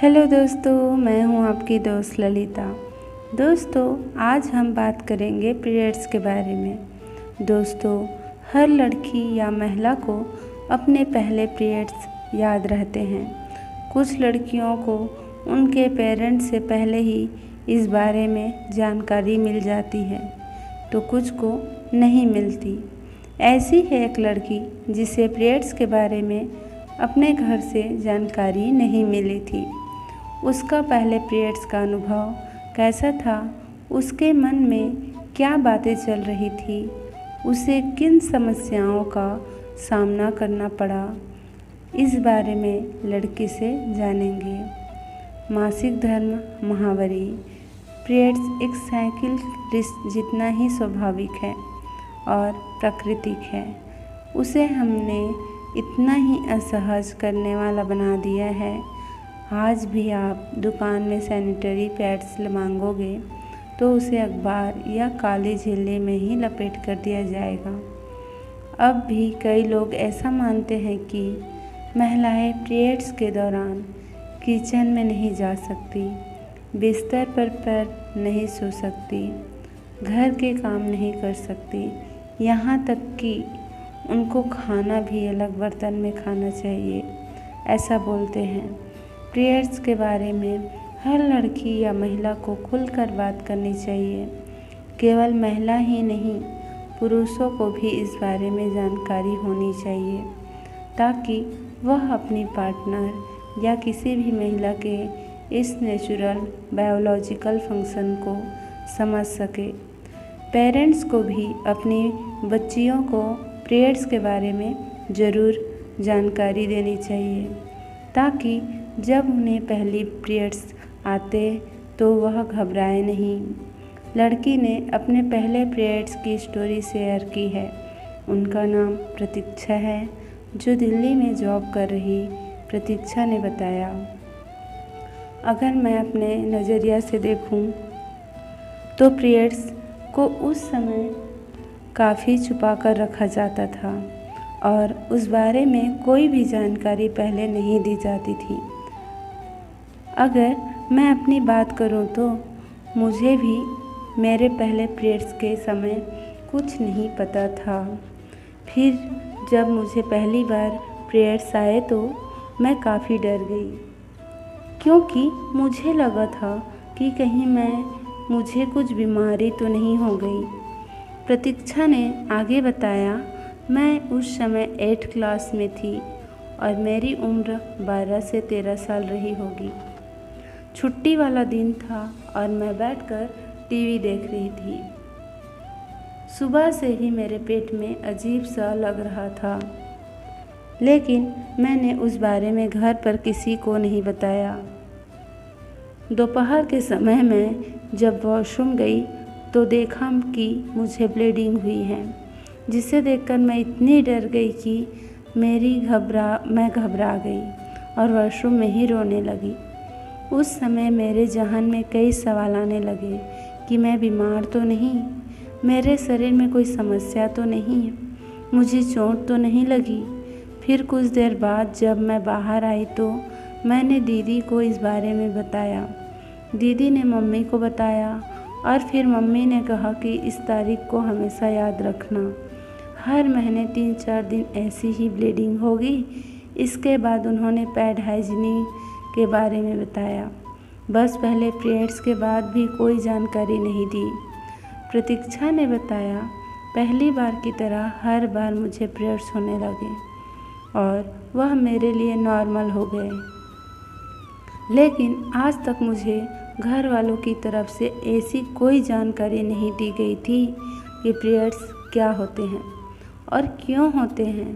Hello दोस्तों, मैं हूं आपकी दोस्त ललिता। दोस्तों, आज हम बात करेंगे पीरियड्स के बारे में। दोस्तों, हर लड़की या महिला को अपने पहले पीरियड्स याद रहते हैं। कुछ लड़कियों को उनके पेरेंट्स से पहले ही इस बारे में जानकारी मिल जाती है, तो कुछ को नहीं मिलती। ऐसी है एक लड़की जिसे पीरियड्स के बारे में अपने घर से जानकारी नहीं मिली थी। उसका पहले पीरियड्स का अनुभव कैसा था, उसके मन में क्या बातें चल रही थी, उसे किन समस्याओं का सामना करना पड़ा, इस बारे में लड़की से जानेंगे। मासिक धर्म महावरी पीरियड्स एक साइकिल जितना ही स्वाभाविक है और प्राकृतिक है। उसे हमने इतना ही असहज करने वाला बना दिया है। आज भी आप दुकान में सैनिटरी पैड्स मांगोगे तो उसे अखबार या काले झीले में ही लपेट कर दिया जाएगा। अब भी कई लोग ऐसा मानते हैं कि महिलाएं पीरियड्स के दौरान किचन में नहीं जा सकती, बिस्तर पर नहीं सो सकती, घर के काम नहीं कर सकती, यहाँ तक कि उनको खाना भी अलग बर्तन में खाना चाहिए, ऐसा बोलते हैं। पीरियड्स के बारे में हर लड़की या महिला को खुलकर बात करनी चाहिए। केवल महिला ही नहीं, पुरुषों को भी इस बारे में जानकारी होनी चाहिए, ताकि वह अपनी पार्टनर या किसी भी महिला के इस नेचुरल बायोलॉजिकल फंक्शन को समझ सके। पेरेंट्स को भी अपनी बच्चियों को पीरियड्स के बारे में ज़रूर जानकारी देनी चाहिए, ताकि जब उन्हें पहली पीरियड्स आते तो वह घबराए नहीं। लड़की ने अपने पहले पीरियड्स की स्टोरी शेयर की है। उनका नाम प्रतीक्षा है, जो दिल्ली में जॉब कर रही प्रतीक्षा ने बताया, अगर मैं अपने नज़रिया से देखूं तो पीरियड्स को उस समय काफ़ी छुपा कर रखा जाता था और उस बारे में कोई भी जानकारी पहले नहीं दी जाती थी। अगर मैं अपनी बात करूं तो मुझे भी मेरे पहले पीरियड्स के समय कुछ नहीं पता था। फिर जब मुझे पहली बार पीरियड्स आए तो मैं काफ़ी डर गई, क्योंकि मुझे लगा था कि कहीं मुझे कुछ बीमारी तो नहीं हो गई। प्रतीक्षा ने आगे बताया, मैं उस समय 8th क्लास में थी और मेरी उम्र 12 से 13 साल रही होगी। छुट्टी वाला दिन था और मैं बैठकर टीवी देख रही थी। सुबह से ही मेरे पेट में अजीब सा लग रहा था, लेकिन मैंने उस बारे में घर पर किसी को नहीं बताया। दोपहर के समय में जब वॉशरूम गई तो देखा कि मुझे ब्लीडिंग हुई है, जिसे देखकर मैं इतनी डर गई कि मैं घबरा गई और वॉशरूम में ही रोने लगी। उस समय मेरे ज़हन में कई सवाल आने लगे कि मैं बीमार तो नहीं, मेरे शरीर में कोई समस्या तो नहीं, मुझे चोट तो नहीं लगी। फिर कुछ देर बाद जब मैं बाहर आई तो मैंने दीदी को इस बारे में बताया। दीदी ने मम्मी को बताया और फिर मम्मी ने कहा कि इस तारीख को हमेशा याद रखना, हर महीने 3-4 दिन ऐसी ही ब्लीडिंग होगी। इसके बाद उन्होंने पैड हाइजीन के बारे में बताया। बस पहले पीरियड्स के बाद भी कोई जानकारी नहीं दी। प्रतीक्षा ने बताया, पहली बार की तरह हर बार मुझे पीरियड्स होने लगे और वह मेरे लिए नॉर्मल हो गए। लेकिन आज तक मुझे घर वालों की तरफ से ऐसी कोई जानकारी नहीं दी गई थी कि पीरियड्स क्या होते हैं और क्यों होते हैं।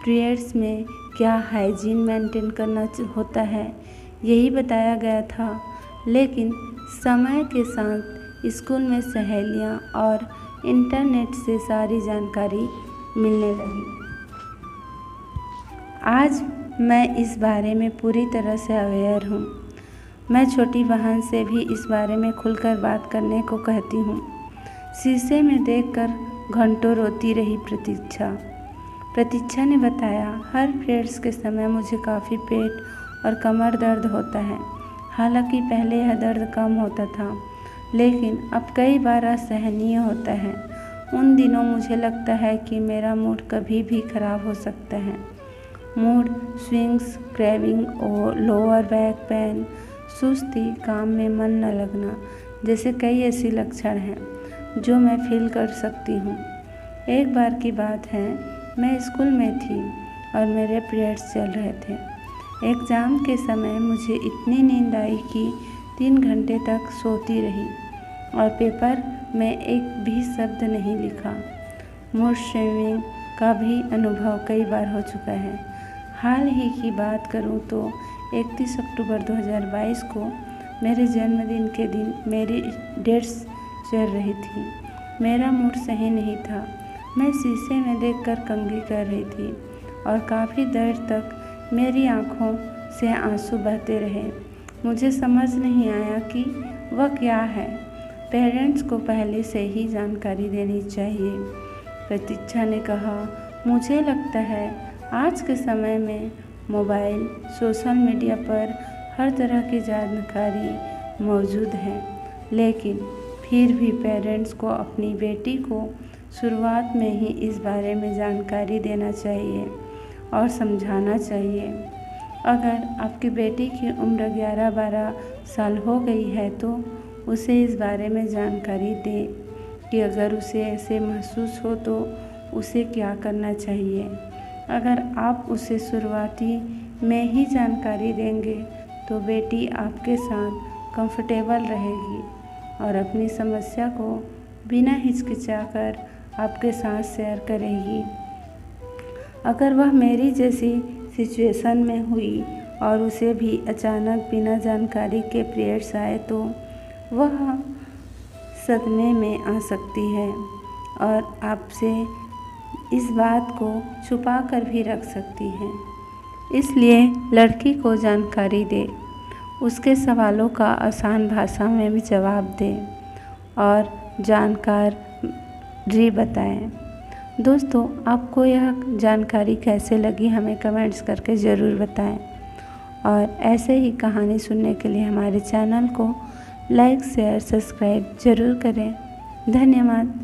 पीरियड्स में क्या हाइजीन मेंटेन करना होता है, यही बताया गया था। लेकिन समय के साथ स्कूल में सहेलियां और इंटरनेट से सारी जानकारी मिलने लगी। आज मैं इस बारे में पूरी तरह से अवेयर हूँ। मैं छोटी बहन से भी इस बारे में खुलकर बात करने को कहती हूँ। शीशे में देखकर घंटों रोती रही प्रतीक्षा ने बताया, हर पीरियड्स के समय मुझे काफ़ी पेट और कमर दर्द होता है। हालांकि पहले यह दर्द कम होता था, लेकिन अब कई बार असहनीय होता है। उन दिनों मुझे लगता है कि मेरा मूड कभी भी खराब हो सकता है। मूड स्विंग्स, क्रेविंग और लोअर बैक पेन, सुस्ती, काम में मन न लगना जैसे कई ऐसे लक्षण हैं जो मैं फील कर सकती हूँ। एक बार की बात है, मैं स्कूल में थी और मेरे पीरियड्स चल रहे थे। एग्ज़ाम के समय मुझे इतनी नींद आई कि 3 घंटे तक सोती रही और पेपर में एक भी शब्द नहीं लिखा। मूड स्विंगिंग का भी अनुभव कई बार हो चुका है। हाल ही की बात करूं तो 31 अक्टूबर 2022 को मेरे जन्मदिन के दिन मेरी डेट्स चल रही थी। मेरा मूड सही नहीं था। मैं शीशे में देखकर कंघी कर रही थी और काफ़ी देर तक मेरी आँखों से आंसू बहते रहे। मुझे समझ नहीं आया कि वह क्या है। पेरेंट्स को पहले से ही जानकारी देनी चाहिए। प्रतीक्षा ने कहा, मुझे लगता है आज के समय में मोबाइल, सोशल मीडिया पर हर तरह की जानकारी मौजूद है, लेकिन फिर भी पेरेंट्स को अपनी बेटी को शुरुआत में ही इस बारे में जानकारी देना चाहिए और समझाना चाहिए। अगर आपकी बेटी की उम्र 11-12 साल हो गई है तो उसे इस बारे में जानकारी दें कि अगर उसे ऐसे महसूस हो तो उसे क्या करना चाहिए। अगर आप उसे शुरुआती में ही जानकारी देंगे तो बेटी आपके साथ कंफर्टेबल रहेगी और अपनी समस्या को बिना हिचकिचाकर आपके साथ शेयर करेगी। अगर वह मेरी जैसी सिचुएशन में हुई और उसे भी अचानक बिना जानकारी के पीरियड्स आए तो वह सदमे में आ सकती है और आपसे इस बात को छुपा कर भी रख सकती है। इसलिए लड़की को जानकारी दे, उसके सवालों का आसान भाषा में भी जवाब दें और जानकारी बताएं। दोस्तों, आपको यह जानकारी कैसे लगी हमें कमेंट्स करके ज़रूर बताएं और ऐसे ही कहानी सुनने के लिए हमारे चैनल को लाइक, शेयर, सब्सक्राइब ज़रूर करें। धन्यवाद।